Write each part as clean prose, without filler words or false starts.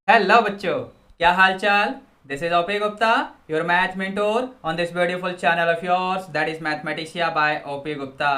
Hello बच्चों, क्या हाल चाल। This is OP Gupta, your math mentor on this beautiful channel of yours that is Mathematicia by OP Gupta.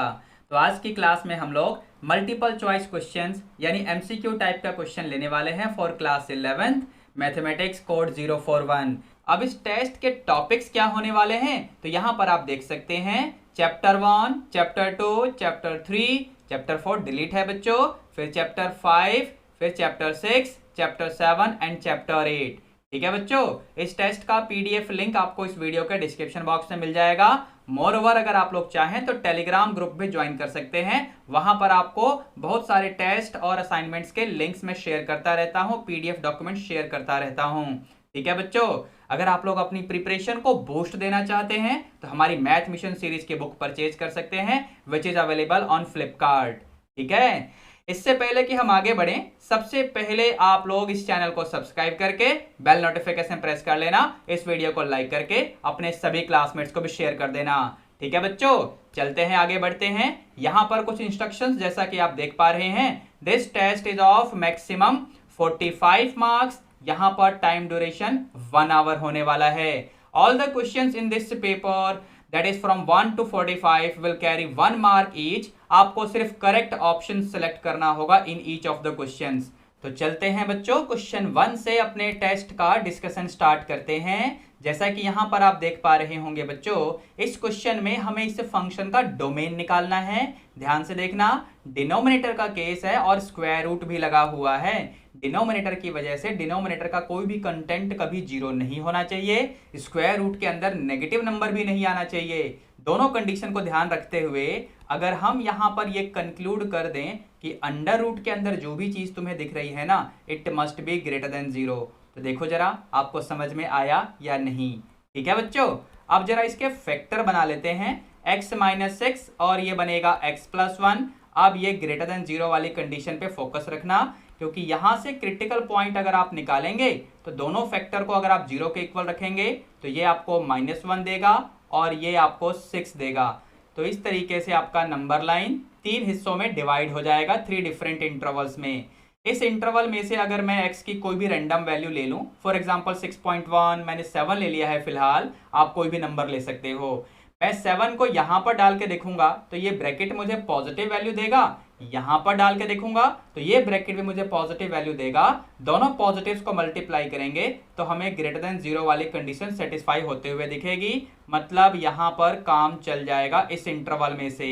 तो आज की क्लास में हम लोग मल्टीपल चॉइस क्वेश्चंस यानी एमसीक्यू टाइप का क्वेश्चन लेने वाले हैं for class 11th mathematics code 041। अब इस टेस्ट के टॉपिक्स क्या होने वाले हैं तो यहाँ पर आप देख सकते हैं chapter 1, chapter 2, chapter 3, chapter 4 delete है बच्चों, फिर चैप्टर 5, फिर चैप्टर 6, चैप्टर 7 एंड चैप्टर 8। ठीक है बच्चों, इस टेस्ट का पीडीएफ लिंक आपको इस वीडियो के डिस्क्रिप्शन बॉक्स में मिल जाएगा। मोर ओवर अगर आप लोग चाहें तो टेलीग्राम ग्रुप भी ज्वाइन कर सकते हैं, वहां पर आपको बहुत सारे टेस्ट और असाइनमेंट्स के लिंक्स में शेयर करता रहता हूं, पीडीएफ डॉक्यूमेंट शेयर करता रहता हूं। ठीक है बच्चों, अगर आप लोग अपनी प्रिपरेशन को बूस्ट देना चाहते हैं तो हमारी मैथ मिशन सीरीज की बुक परचेज कर सकते हैं which is available on Flipkart. ठीक है, इससे पहले कि हम आगे बढ़ें, सबसे पहले आप लोग इस चैनल को सब्सक्राइब करके बेल नोटिफिकेशन प्रेस कर लेना, इस वीडियो को लाइक करके अपने सभी क्लासमेट्स को भी शेयर कर देना। ठीक है बच्चों, चलते हैं आगे बढ़ते हैं। यहां पर कुछ इंस्ट्रक्शंस जैसा कि आप देख पा रहे हैं, this test is of maximum 45 marks. यहां पर टाइम ड्यूरेशन 1 आवर होने वाला है। All the questions in this paper that is from 1 to 45 will carry 1 mark each। आपको सिर्फ करेक्ट ऑप्शन सेलेक्ट करना होगा in each of the questions. तो चलते हैं बच्चों, क्वेश्चन 1 से अपने टेस्ट का डिस्कशन स्टार्ट करते हैं। जैसा कि यहां पर आप देख पा रहे होंगे बच्चों, इस क्वेश्चन में हमें इस फंक्शन का डोमेन निकालना है। ध्यान से देखना, डिनोमिनेटर का केस है और स्क्वायर रूट भी लगा हुआ है। डिनोमिनेटर की वजह से डिनोमिनेटर का कोई भी कंटेंट कभी जीरो नहीं होना चाहिए, स्क्वायर रूट के अंदर नेगेटिव नंबर भी नहीं आना चाहिए। दोनों कंडीशन को ध्यान रखते हुए अगर हम यहां पर ये कंक्लूड कर दें कि अंडर रूट के अंदर जो भी चीज तुम्हें दिख रही है ना, it must be greater than 0। तो देखो जरा आपको समझ में आया या नहीं। ठीक है बच्चों, अब जरा इसके फैक्टर बना लेते हैं, x माइनस 6 और ये बनेगा x प्लस 1। अब ये ग्रेटर देन 0 वाली कंडीशन पे फोकस रखना, क्योंकि यहां से क्रिटिकल पॉइंट अगर आप निकालेंगे तो दोनों फैक्टर को अगर आप 0 के इक्वल रखेंगे तो ये आपको -1 देगा और ये आपको 6 देगा। तो इस तरीके से आपका नंबर लाइन 3 हिस्सों में डिवाइड हो जाएगा, 3 डिफरेंट इंटरवल्स में। इस इंटरवल में से अगर मैं x की कोई भी रैंडम वैल्यू ले लूं, फॉर एग्जांपल 6.1, मैंने 7 ले लिया है फिलहाल, आप कोई भी नंबर ले सकते हो। मैं 7 को यहां पर डाल के देखूंगा तो ये ब्रैकेट मुझे पॉजिटिव वैल्यू देगा, यहां पर डाल के देखूंगा तो ये ब्रैकेट भी मुझे पॉजिटिव वैल्यू देगा। दोनों पॉजिटिव्स को मल्टीप्लाई करेंगे तो हमें ग्रेटर देन 0 वाली कंडीशन सेटिस्फाई होते हुए दिखेगी, मतलब यहां पर काम चल जाएगा इस इंटरवल में से।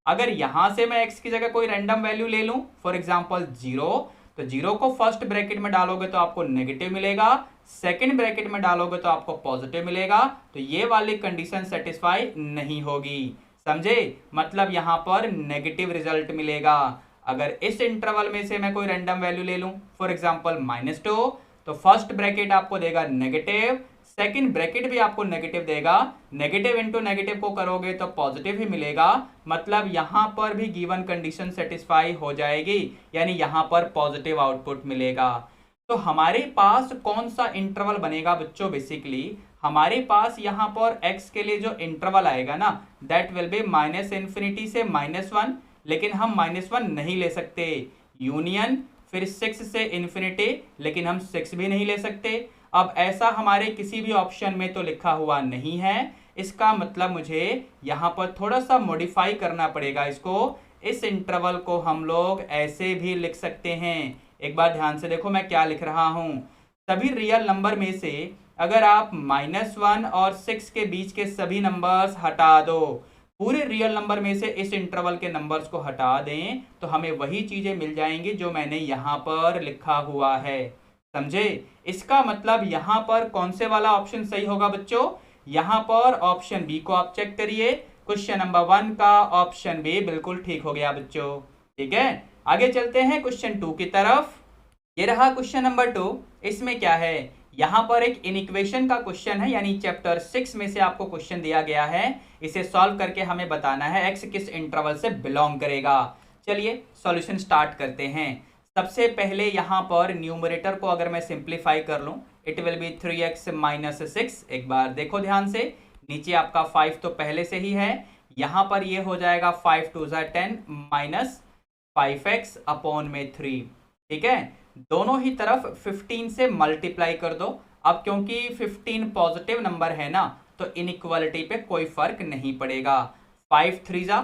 अगर यहां से मैं x की जगह कोई रैंडम वैल्यू ले लूं, फॉर एग्जांपल 0, तो 0 को फर्स्ट ब्रैकेट में डालोगे तो आपको नेगेटिव मिलेगा, सेकंड ब्रैकेट में डालोगे तो आपको पॉजिटिव मिलेगा। तो ये वाली कंडीशन सेटिस्फाई नहीं होगी, समझे, मतलब यहां पर नेगेटिव रिजल्ट मिलेगा। अगर इस इंटरवल में से मैं कोई रैंडम वैल्यू ले लूं, फॉर एग्जांपल -2, तो फर्स्ट ब्रैकेट आपको देगा नेगेटिव, सेकंड ब्रैकेट भी आपको नेगेटिव देगा, नेगेटिव इंटू नेगेटिव को करोगे तो पॉजिटिव ही मिलेगा, मतलब यहां पर भी गिवन कंडीशन सेटिस्फाई हो जाएगी, यानी यहां पर पॉजिटिव आउटपुट मिलेगा। तो हमारे पास कौन सा इंटरवल बनेगा बच्चों, बेसिकली हमारे पास यहां पर x के लिए जो इंटरवल आएगा ना, दैट विल बी -∞ से -1, लेकिन हम -1 नहीं ले सकते, यूनियन फिर 6 से इंफिनिटी, लेकिन हम 6 भी नहीं ले सकते। अब ऐसा हमारे किसी भी ऑप्शन में तो लिखा हुआ नहीं है, इसका मतलब मुझे यहां पर थोड़ा सा मॉडिफाई करना पड़ेगा इसको। इस इंटरवल को हम लोग ऐसे भी लिख सकते हैं। एक बार ध्यान से देखो मैं क्या लिख रहा हूं, सभी रियल नंबर में से अगर आप -1 और 6 के बीच के सभी नंबर्स हटा दो, पूरे रियल नंबर में से इस इंटरवल के नंबर्स को हटा दें, तो हमें वही चीजें मिल जाएंगी जो मैंने यहां पर लिखा हुआ है, समझे। इसका मतलब यहां पर कौन से वाला ऑप्शन सही होगा बच्चों, यहां पर ऑप्शन बी को आप चेक करिए, क्वेश्चन नंबर 1 का ऑप्शन बी बिल्कुल ठीक हो गया बच्चों। ठीक है, आगे चलते हैं क्वेश्चन 2 की तरफ। ये रहा क्वेश्चन नंबर 2। इसमें क्या है, यहां पर एक इनइक्वेशन का क्वेश्चन है, यानी चैप्टर 6 में से आपको क्वेश्चन दिया गया है, इसे सॉल्व करके हमें बताना है x किस इंटरवल से बिलोंग करेगा। चलिए सॉल्यूशन स्टार्ट करते हैं। सबसे पहले यहां पर न्यूमरेटर को अगर मैं सिंप्लीफाई कर लूं, it will be 3x minus 6। एक बार देखो ध्यान से, नीचे आपका 5 तो पहले से ही है, यहां पर ये हो जाएगा 5 2 10 माइनस 5x अपॉन में 3। ठीक है, दोनों ही तरफ 15 से मल्टीप्लाई कर दो। अब क्योंकि 15 पॉजिटिव नंबर है ना, तो इनइक्वालिटी पे कोई फर्क नहीं पड़ेगा। 5 3 जा,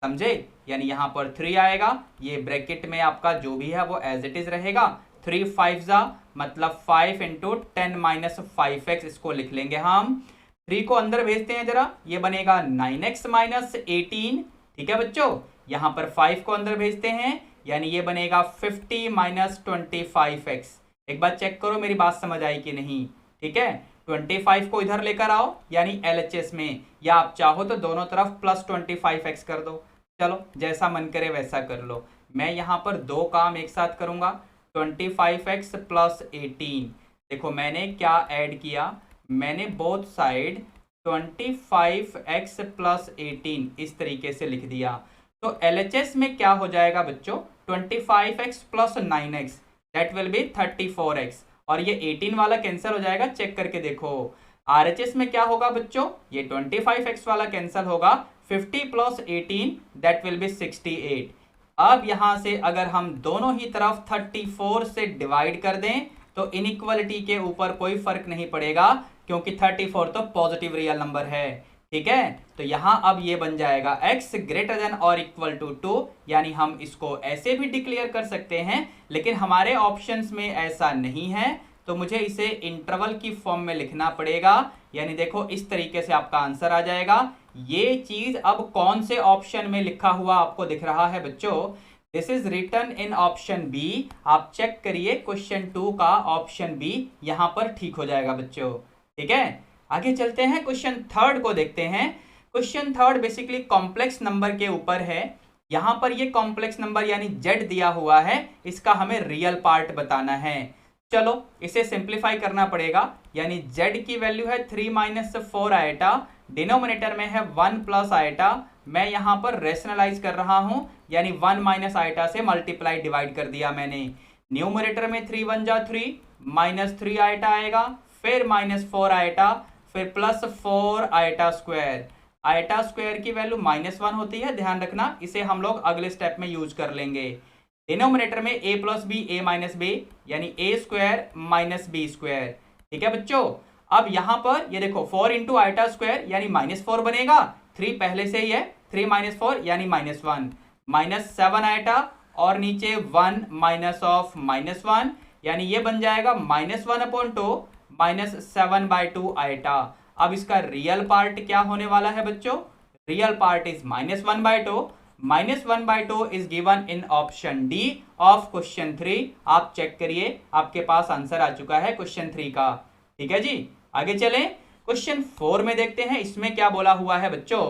समझे, यानी यहां पर 3 आएगा, ये ब्रैकेट में आपका जो भी है वो एज इट इज रहेगा। 3 5 जा मतलब 5 इंटू 10 माइनस 5x, इसको लिख लेंगे हम। 3 को अंदर भेजते हैं जरा, ये बनेगा 9x माइनस 18। ठीक है बच्चों, यहां पर 5 को अंदर भेजते हैं, यानी ये बनेगा 50 माइनस 25x। एक बार चेक करो मेरी बात समझ आई कि नहीं। ठीक है, 25 को इधर लेकर आओ यानी LHS में, या आप चाहो तो दोनों तरफ प्लस 25x कर दो। चलो जैसा मन करे वैसा कर लो। मैं यहां पर दो काम एक साथ करूंगा, 25x प्लस 18। देखो मैंने क्या ऐड किया, मैंने बोथ साइड 25x प्लस 18 इस तरीके से लिख दिया। तो LHS में क्या हो जाएगा बच्चों, 25x plus 9x that will be 34x, और ये 18 वाला कैंसिल हो जाएगा, चेक करके देखो। RHS में क्या होगा बच्चों, ये 25x वाला कैंसिल होगा, 50 प्लस 18 दैट विल बी 68। अब यहां से अगर हम दोनों ही तरफ 34 से डिवाइड कर दें तो इनइक्वालिटी के ऊपर कोई फर्क नहीं पड़ेगा, क्योंकि 34 तो पॉजिटिव रियल नंबर है। ठीक है, तो यहां अब ये बन जाएगा x ग्रेटर देन और इक्वल टू 2, यानी हम इसको ऐसे भी डिक्लेयर कर सकते हैं, लेकिन हमारे ऑप्शंस में ऐसा नहीं है, तो मुझे इसे इंटरवल की फॉर्म में लिखना पड़ेगा। यानी देखो इस तरीके से आपका आंसर आ जाएगा। ये चीज अब कौन से ऑप्शन में लिखा हुआ आपको दिख रहा है बच्चों, this is written in option B. आप चेक करिए क्वेश्चन 2 का ऑप्शन बी यहां पर ठीक हो जाएगा बच्चों। ठीक है, आगे चलते हैं, क्वेश्चन 3 को देखते हैं। क्वेश्चन 3 बेसिकली कॉम्प्लेक्स नंबर के ऊपर है। यहां पर ये कॉम्प्लेक्स नंबर यानी z दिया हुआ है, इसका हमें रियल पार्ट बताना है। चलो इसे सिंप्लीफाई करना पड़ेगा, यानी z की वैल्यू है 3 माइनस 4 आएटा, डिनोमिनेटर में है 1 प्लस आएटा। मैं यहां पर रेशनलाइज कर रहा हूं, यानी 1 माइनस आएटा से मल्टीप्लाई डिवाइड कर दिया मैंने। न्यूमरेटर में 3 1 जा 3 माइनस 3 आएटा आएगा, फिर माइनस 4 आएटा, फिर प्लस 4 आएटा स्क्वायर। आएटा स्क्वायर की वैल्यू -1 होती है, ध्यान रखना, इसे हम लोग अगले स्टेप में यूज कर लेंगे। डिनोमिनेटर में a plus B a minus B, यानी a square minus B square. ठीक है बच्चों, अब यहां पर ये देखो 4 इंटू आइटा स्क्वायर यानी -4 बनेगा, 3 पहले से ही है, 3 माइनस 4 यानी -1, -7 आइटा और नीचे 1 माइनस ऑफ -1, यानी ये बन जाएगा -1/2 -7/2 आइटा। अब इसका रियल पार्ट क्या होने वाला है बच्चों, real part is -1/2, -1/2 is given in option D of question 3। आप चेक करिए, आपके पास आंसर आ चुका है क्वेश्चन 3 का। ठीक है जी, आगे चलें, क्वेश्चन 4 में देखते हैं, इसमें क्या बोला हुआ है बच्चों।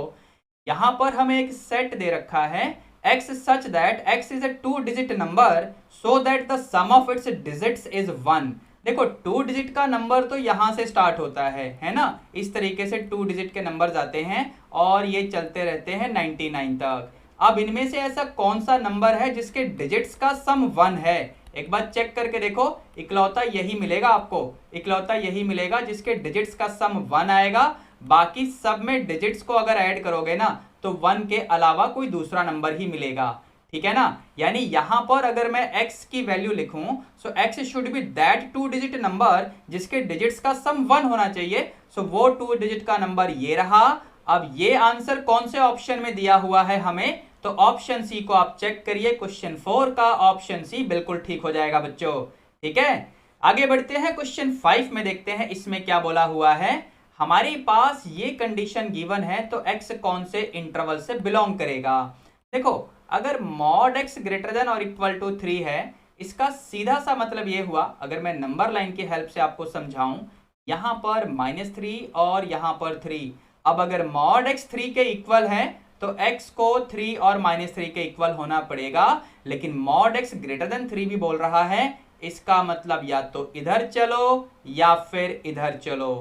यहां पर हमें एक सेट दे रखा है, x such that x is a 2 digit number so that the sum of its digits is 1। देखो 2 डिजिट का नंबर तो यहां से स्टार्ट होता है ना, इस तरीके से 2 डिजिट के नंबर आते हैं और ये चलते रहते हैं 99 तक। अब इनमें से ऐसा कौन सा नंबर है जिसके डिजिट्स का सम 1 है, एक बार चेक करके देखो, इकलौता यही मिलेगा आपको, इकलौता यही मिलेगा जिसके डिजिट्स का सम 1 आएगा। बाकी सब में डिजिट्स को अगर ऐड करोगे ना तो 1 के अलावा कोई दूसरा नंबर ही मिलेगा। ठीक है ना, यानी यहां पर अगर मैं x की वैल्यू लिखूं, सो x should be that 2 digit number जिसके डिजिट्स का सम 1 होना चाहिए। सो वो 2 डिजिट का नंबर ये रहा। अब ये आंसर कौन से ऑप्शन में दिया हुआ है हमें, तो ऑप्शन सी को आप चेक करिए, क्वेश्चन 4 का ऑप्शन सी बिल्कुल ठीक हो जाएगा बच्चों। ठीक है, आगे बढ़ते हैं, क्वेश्चन 5 में देखते हैं इसमें क्या बोला हुआ है। हमारे पास ये कंडीशन गिवन है, तो x कौन से इंटरवल से बिलोंग करेगा। देखो अगर मॉड x ग्रेटर देन और इक्वल टू 3 है, इसका सीधा सा मतलब ये हुआ, अगर मैं नंबर लाइन की हेल्प से आपको समझाऊं, यहां पर -3 और यहां पर 3। अब अगर मॉड x 3 के इक्वल है तो x को 3 और -3 के इक्वल होना पड़ेगा, लेकिन मॉड x ग्रेटर देन 3 भी बोल रहा है, इसका मतलब या तो इधर चलो या फिर इधर चलो।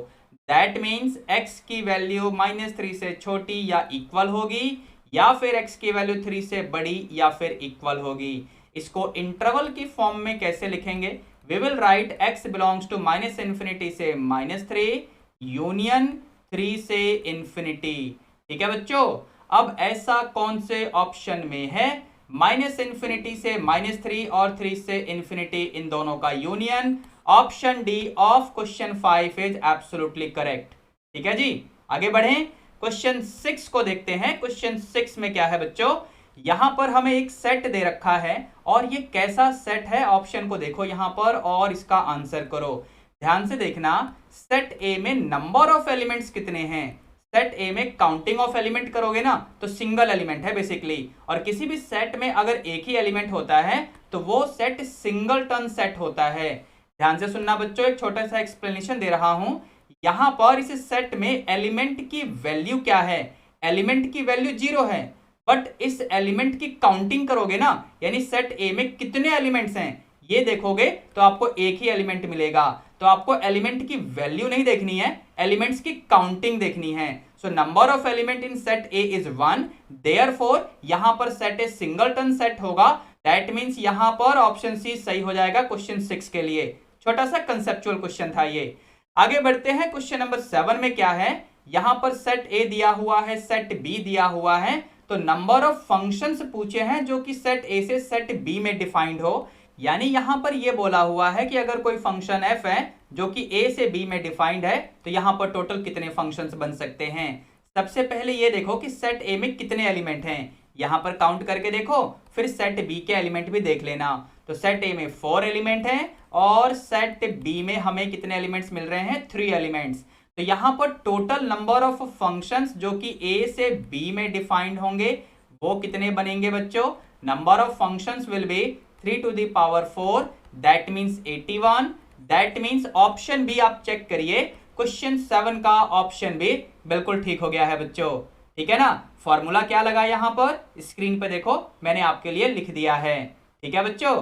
दैट मीन्स x की वैल्यू -3 से छोटी या इक्वल होगी, या फिर x की वैल्यू 3 से बड़ी या फिर इक्वल होगी। इसको इंटरवल की फॉर्म में कैसे लिखेंगे, we will write x belongs to -∞ से -3 यूनियन 3 से इंफिनिटी। ठीक है बच्चों, अब ऐसा कौन से ऑप्शन में है -∞ से -3 और 3 से इंफिनिटी, इन दोनों का union. Option D of question 5 is absolutely correct. ठीक है जी, आगे बढ़ें, क्वेश्चन 6 को देखते हैं। क्वेश्चन 6 में क्या है बच्चों, यहां पर हमें एक सेट दे रखा है और ये कैसा सेट है, ऑप्शन को देखो यहां पर और इसका आंसर करो। ध्यान से देखना, सेट ए में नंबर ऑफ एलिमेंट्स कितने हैं। सेट ए में काउंटिंग ऑफ एलिमेंट करोगे ना तो सिंगल एलिमेंट है बेसिकली, और किसी भी सेट में अगर एक ही एलिमेंट होता है तो वो सेट सिंगलटन सेट होता है। ध्यान से सुनना बच्चों, एक छोटा सा एक्सप्लेनेशन दे रहा हूं। यहां पर इस सेट में एलिमेंट की वैल्यू क्या है, एलिमेंट की वैल्यू 0 है, बट इस एलिमेंट की काउंटिंग करोगे ना, यानी सेट ए में कितने एलिमेंट्स हैं ये देखोगे तो आपको एक ही एलिमेंट मिलेगा। तो आपको एलिमेंट की वैल्यू नहीं देखनी है, एलिमेंट्स की काउंटिंग देखनी है। So number of element in set A is 1, therefore यहां पर सेट ए सिंगलटन सेट होगा। दैट मींस यहां पर ऑप्शन सी सही हो जाएगा क्वेश्चन 6 के लिए। छोटा सा कंसेप्चुअल क्वेश्चन था ये। आगे बढ़ते हैं, क्वेश्चन नंबर 7 में क्या है, यहां पर सेट ए दिया हुआ है, सेट बी दिया हुआ है, तो नंबर ऑफ फंक्शंस पूछे हैं जो कि सेट ए से सेट बी में डिफाइंड हो। यानी यहां पर यह बोला हुआ है कि अगर कोई फंक्शन f है जो कि a से b में डिफाइंड है तो यहां पर टोटल कितने फंक्शंस बन सकते हैं। सबसे पहले ये देखो कि सेट a में कितने एलिमेंट हैं, यहां पर काउंट करके देखो, फिर सेट b के एलिमेंट भी देख लेना। तो सेट a में 4 एलिमेंट हैं और सेट b में हमें कितने एलिमेंट्स मिल रहे हैं, 3 एलिमेंट्स। तो यहां पर टोटल नंबर ऑफ फंक्शंस जो कि a से b में डिफाइंड होंगे वो कितने बनेंगे बच्चों, number of functions will be 3 to the power 4, that means 81। that means option B आप चेक करिए, क्वेश्चन 7 का ऑप्शन बी बिल्कुल ठीक हो गया है बच्चों। ठीक है ना, फॉर्मूला क्या लगा यहां पर स्क्रीन पे देखो, मैंने आपके लिए लिख दिया है। ठीक है बच्चों,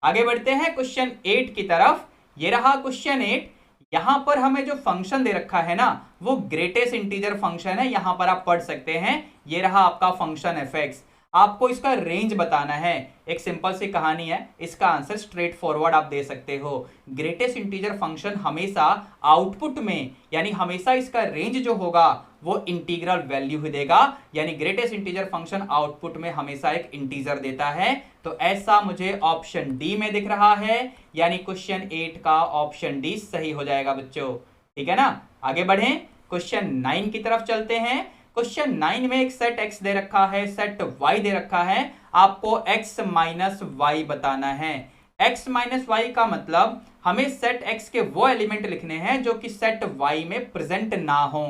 आगे बढ़ते हैं क्वेश्चन 8 की तरफ। ये रहा क्वेश्चन 8। यहां पर हमें जो फंक्शन दे रखा है ना वो ग्रेटेस्ट इंटीजर फंक्शन है, यहां पर आप पढ़ सकते हैं। ये रहा आपका फंक्शन fx, आपको इसका रेंज बताना है। एक सिंपल सी कहानी है, इसका आंसर स्ट्रेट फॉरवर्ड आप दे सकते हो। ग्रेटेस्ट इंटीजर फंक्शन हमेशा आउटपुट में, यानी हमेशा इसका रेंज जो होगा वो इंटीग्रल वैल्यू ही देगा, यानी ग्रेटेस्ट इंटीजर फंक्शन आउटपुट में हमेशा एक इंटीजर देता है। तो ऐसा मुझे ऑप्शन डी में दिख रहा है, यानी क्वेश्चन 8 का ऑप्शन डी सही हो जाएगा बच्चों। ठीक है ना, आगे बढ़ें, क्वेश्चन 9 की तरफ चलते हैं। क्वेश्चन 9 में एक सेट x दे रखा है, सेट y दे रखा है, आपको x माइनस वाई बताना है। x माइनस वाई का मतलब हमें सेट x के वो एलिमेंट लिखने हैं जो कि सेट y में प्रेजेंट ना हो।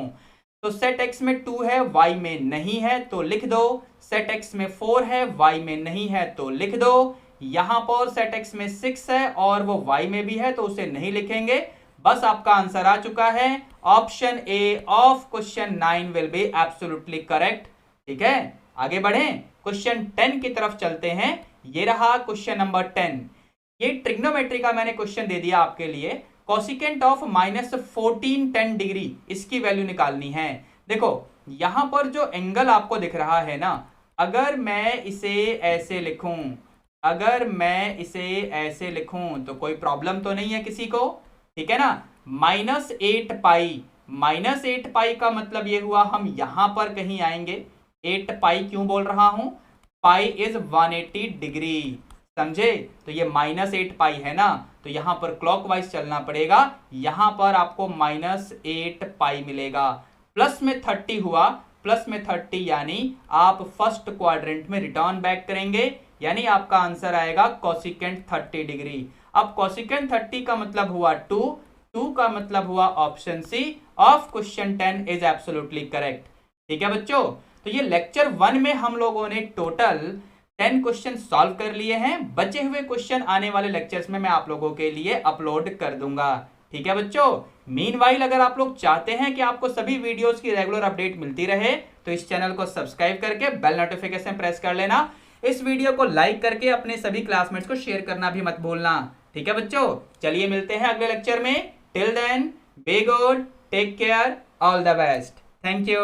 तो सेट x में 2 है, y में नहीं है तो लिख दो। सेट x में 4 है, y में नहीं है तो लिख दो। यहां पर सेट x में 6 है और वो y में भी है तो उसे नहीं लिखेंगे। बस आपका आंसर आ चुका है, option A of question 9 will be absolutely correct. ठीक है, आगे बढ़ें, क्वेश्चन 10 की तरफ चलते हैं। ये रहा क्वेश्चन नंबर 10। ये ट्रिग्नोमेट्री का मैंने क्वेश्चन दे दिया आपके लिए, कोसिकेंट ऑफ -14 10 डिग्री, इसकी वैल्यू निकालनी है। देखो यहां पर जो एंगल आपको दिख रहा है ना, अगर मैं इसे ऐसे लिखूं, अगर मैं इसे ऐसे लिखूं तो कोई प्रॉब्लम तो नहीं है किसी को। ठीक है ना, -8 पाई, -8 का मतलब ये हुआ हम यहां पर कहीं आएंगे। 8 पाई क्यों बोल रहा हूं, पाई इज 180 डिग्री, समझे। तो ये -8 पाई है ना, तो यहां पर क्लॉकवाइज चलना पड़ेगा, यहां पर आपको -8 पाई मिलेगा। प्लस में 30 हुआ, प्लस में 30 यानी आप फर्स्ट क्वाड्रेंट में रिटर्न बैक करेंगे, यानी आपका आंसर आएगा कोसिकेंट 30 डिग्री। अब कोसिकेंट 30 का मतलब हुआ 2 का मतलब हुआ option C of question 10 is absolutely correct. ठीक है बच्चों, तो ये लेक्चर 1 में हम लोगों ने टोटल 10 क्वेश्चन सॉल्व कर लिए हैं। बचे हुए क्वेश्चन आने वाले लेक्चर्स में मैं आप लोगों के लिए अपलोड कर दूंगा। ठीक है बच्चों, मीनवाइल अगर आप लोग चाहते हैं कि आपको सभी वीडियोस की रेगुलर अपडेट मिलती रहे तो इस चैनल को सब्सक्राइब करके बेल नोटिफिकेशन प्रेस कर लेना। इस वीडियो को लाइक करके अपने सभी क्लासमेट्स को शेयर करना भी मत भूलना। ठीक है बच्चों, चलिए मिलते हैं अगले लेक्चर में। Till then be good, take care, all the best, thank you.